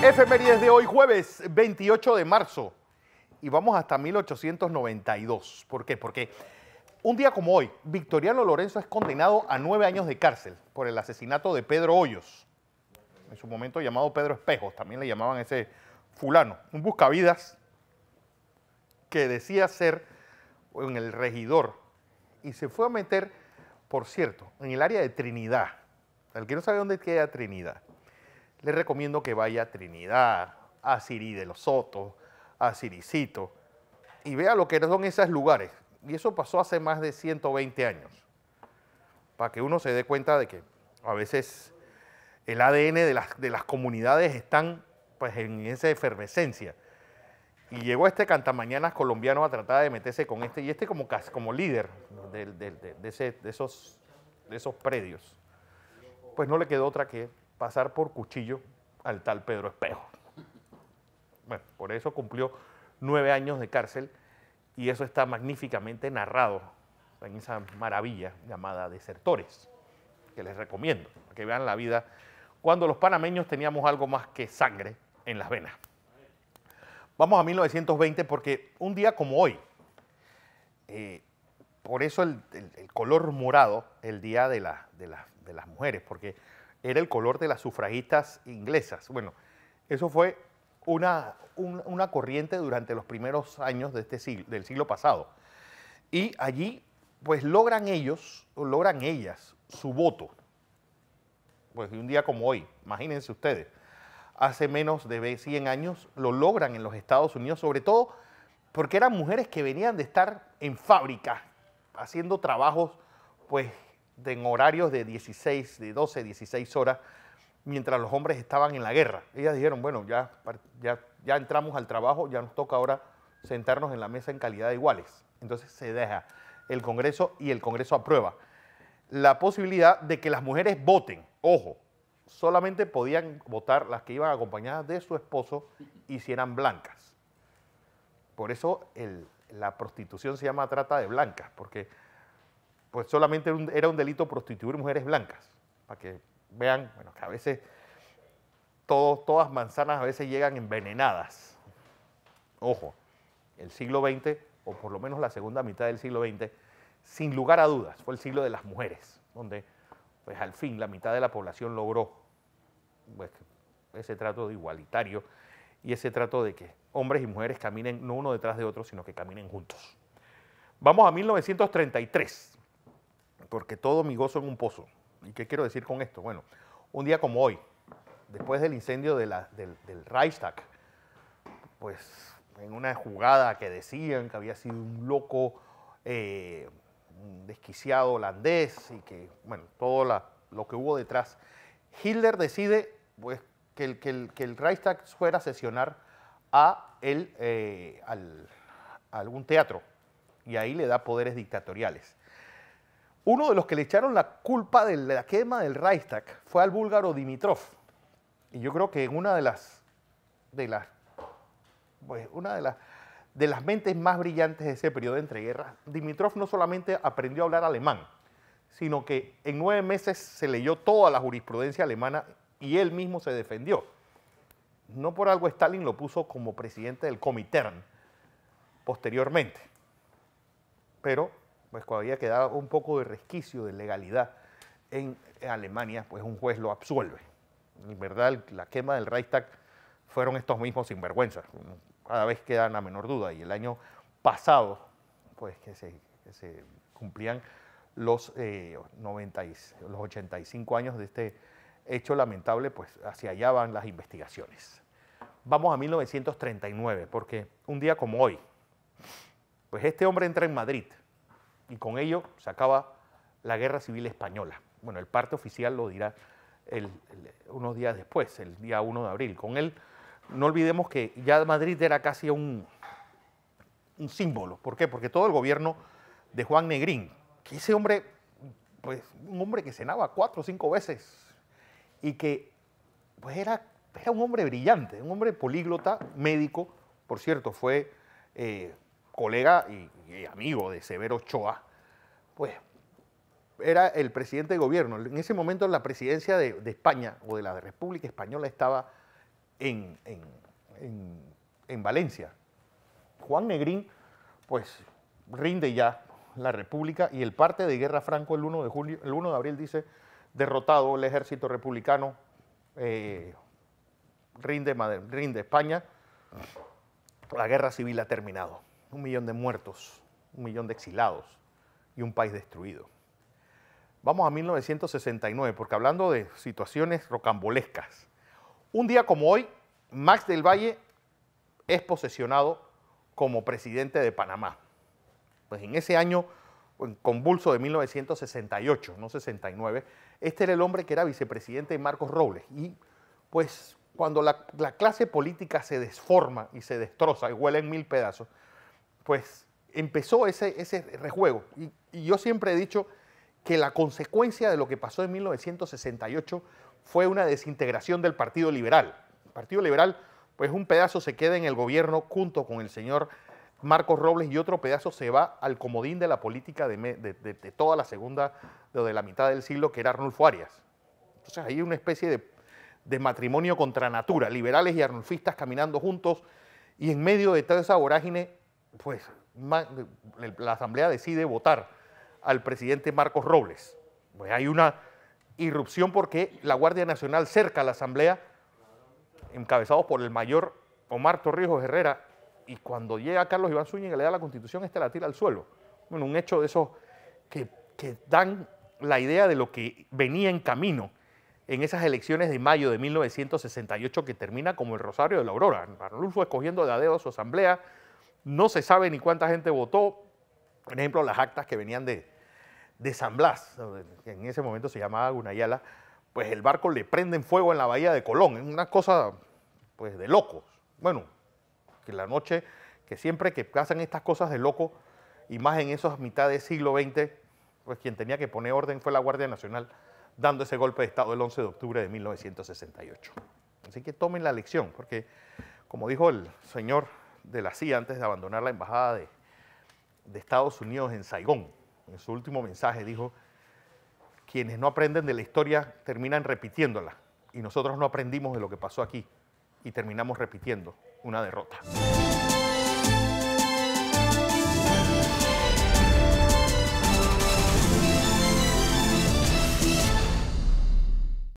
Efemérides de hoy, jueves 28 de marzo. Y vamos hasta 1892. ¿Por qué? Porque un día como hoy, Victoriano Lorenzo es condenado a 9 años de cárcel por el asesinato de Pedro Hoyos, en su momento llamado Pedro Espejos, también le llamaban ese fulano, un buscavidas que decía ser en el regidor y se fue a meter, por cierto, en el área de Trinidad. Al que no sabe dónde queda Trinidad, les recomiendo que vaya a Trinidad, a Sirí de los Sotos, a Siricito, y vea lo que son esos lugares. Y eso pasó hace más de 120 años, para que uno se dé cuenta de que a veces el ADN de las comunidades están pues, en esa efervescencia. Y llegó este cantamañanas colombiano a tratar de meterse con este, y este como líder de esos predios. Pues no le quedó otra que pasar por cuchillo al tal Pedro Espejo. Bueno, por eso cumplió 9 años de cárcel y eso está magníficamente narrado en esa maravilla llamada Desertores, que les recomiendo, que vean la vida cuando los panameños teníamos algo más que sangre en las venas. Vamos a 1920 porque un día como hoy, por eso el color morado, el día de las mujeres, porque era el color de las sufragistas inglesas. Bueno, eso fue una corriente durante los primeros años de del siglo pasado. Y allí, pues logran ellas su voto. Pues un día como hoy, imagínense ustedes, hace menos de 100 años lo logran en los Estados Unidos, sobre todo porque eran mujeres que venían de estar en fábricas, haciendo trabajos, pues, en horarios de 12, 16 horas, mientras los hombres estaban en la guerra. Ellas dijeron, bueno, ya entramos al trabajo, ya nos toca ahora sentarnos en la mesa en calidad de iguales. Entonces se deja el Congreso y el Congreso aprueba la posibilidad de que las mujeres voten. Ojo, solamente podían votar las que iban acompañadas de su esposo y si eran blancas. Por eso la prostitución se llama trata de blancas, porque pues solamente era un delito prostituir mujeres blancas, para que vean, bueno, que a veces todas manzanas a veces llegan envenenadas. Ojo, el siglo XX, o por lo menos la segunda mitad del siglo XX, sin lugar a dudas, fue el siglo de las mujeres, donde pues al fin la mitad de la población logró pues, ese trato igualitario y ese trato de que hombres y mujeres caminen no uno detrás de otro, sino que caminen juntos. Vamos a 1933, porque todo mi gozo en un pozo. ¿Y qué quiero decir con esto? Bueno, un día como hoy, después del incendio del Reichstag, pues en una jugada que decían que había sido un loco, un desquiciado holandés y que, bueno, todo lo que hubo detrás, Hitler decide pues, que el Reichstag fuera a sesionar a algún teatro y ahí le da poderes dictatoriales. Uno de los que le echaron la culpa de la quema del Reichstag fue al búlgaro Dimitrov. Y yo creo que una de las mentes más brillantes de ese periodo de entreguerras, Dimitrov no solamente aprendió a hablar alemán, sino que en 9 meses se leyó toda la jurisprudencia alemana y él mismo se defendió. No por algo Stalin lo puso como presidente del Comintern posteriormente. Pero pues cuando había quedado un poco de resquicio de legalidad en Alemania, pues un juez lo absuelve. En verdad, la quema del Reichstag fueron estos mismos sinvergüenzas, cada vez queda la menor duda. Y el año pasado, pues que se cumplían los 85 años de este hecho lamentable, pues hacia allá van las investigaciones. Vamos a 1939, porque un día como hoy, pues este hombre entra en Madrid, y con ello se acaba la Guerra Civil Española. Bueno, el parte oficial lo dirá unos días después, el día 1 de abril. Con él, no olvidemos que ya Madrid era casi un símbolo. ¿Por qué? Porque todo el gobierno de Juan Negrín, que ese hombre, pues un hombre que cenaba 4 o 5 veces y que pues era un hombre brillante, un hombre políglota, médico, por cierto, fue colega y amigo de Severo Ochoa, pues era el presidente de gobierno. En ese momento la presidencia de España o de la República Española estaba en Valencia. Juan Negrín, pues, rinde ya la República y el parte de Guerra Franco el 1 de julio, el 1 de abril dice, derrotado el ejército republicano, rinde España, la guerra civil ha terminado. 1 millón de muertos, 1 millón de exilados y un país destruido. Vamos a 1969, porque hablando de situaciones rocambolescas, un día como hoy, Max del Valle es posesionado como presidente de Panamá. Pues en ese año convulso de 1968, no 69, este era el hombre que era vicepresidente de Marcos Robles. Y pues cuando la clase política se desforma y se destroza y huele en 1000 pedazos, pues empezó ese rejuego. Y yo siempre he dicho que la consecuencia de lo que pasó en 1968 fue una desintegración del Partido Liberal. El Partido Liberal, pues un pedazo se queda en el gobierno junto con el señor Marcos Robles y otro pedazo se va al comodín de la política de toda la segunda, de la mitad del siglo, que era Arnulfo Arias. Entonces hay una especie de matrimonio contra natura, liberales y arnulfistas caminando juntos, y en medio de toda esa vorágine, pues la Asamblea decide votar al presidente Marcos Robles. Pues hay una irrupción porque la Guardia Nacional cerca a la Asamblea, encabezados por el mayor Omar Torrijos Herrera, y cuando llega Carlos Iván Zúñiga y le da la Constitución, la tira al suelo. Bueno, un hecho de esos que dan la idea de lo que venía en camino en esas elecciones de mayo de 1968 que termina como el Rosario de la Aurora. Arnulfo escogiendo de a dedo su asamblea, no se sabe ni cuánta gente votó. Por ejemplo, las actas que venían de San Blas, que en ese momento se llamaba Gunayala, pues el barco le prenden fuego en la bahía de Colón. Es una cosa pues de locos. Bueno, que la noche, que siempre que pasan estas cosas de loco, y más en esos mitad del siglo XX, pues quien tenía que poner orden fue la Guardia Nacional, dando ese golpe de Estado el 11 de octubre de 1968. Así que tomen la lección, porque como dijo el señor de la CIA antes de abandonar la embajada de Estados Unidos en Saigón, en su último mensaje dijo, quienes no aprenden de la historia terminan repitiéndola, y nosotros no aprendimos de lo que pasó aquí y terminamos repitiendo una derrota.